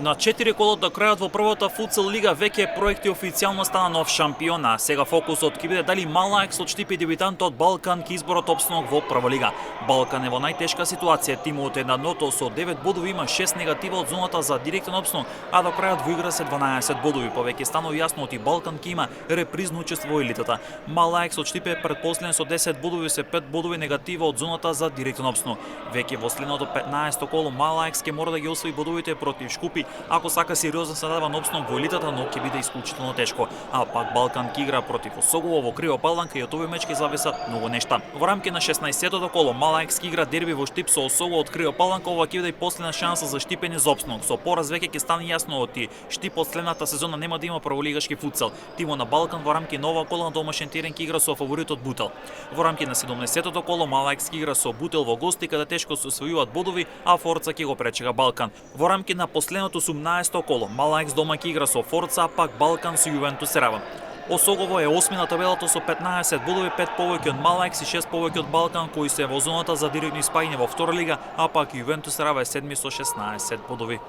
На 4 кола до крајот во првата футсал лига веќе проекти официјално стана нов шампион, а сега фокусот ќе биде дали Малаекс од Штипи дебитантот Балкан ќе изборот опстанок во прва лига. Балкан е во најтешка ситуација, тимот е на дното со 9 бодови, има 6 негатива од зоната за директен опстанок, а до крајот во игра се 12 бодови. Повеќе станува јасно оти Балкан ќе има репризно учество во елитата. Малаекс од Штипи е претпоследен со 10 бодови, се 5 бодови негатива од зоната за директен опстанок. Веќе во следното 15-то коло Малаекс ќе мора да ги освои бодовите против Шкупи ако сака сериозно се надава на опстанок во елитата, но ќе биде исклучително тешко. А пак Балкан ќе игра против Осогово во Криво Паланка и од овој меч ќе зависат многу нешта. Во рамки на 16-тото коло Малаекс ќе игра дерби во Штип со Осогово од Криво Паланка, ова ќе биде и последна шанса за Штипење за опстанок. Со пораз веќе ќе стане јасно оти Штип од следната сезона нема да има прволигашки футсал. Тимот на Балкан во рамки на ова кола на домашен терен ќе игра со фаворитот Бутел. Во рамки на 17-тото коло Малаекс ќе игра со Бутел во гости каде тешко се освојуваат бодови, а Форца ќе го пречека Балкан. Во рамки на последното 18-то коло Малаекс дома ќе игра со Форца, а пак Балкан со Јувентус Равен. Осогово е 8 на табелата со 15 бодови, 5 повеќе од Малаекс и 6 повеќе од Балкан, кои се во зоната за директно испаѓање во втора лига, а пак Јувентус Равен е 7 со 16 бодови.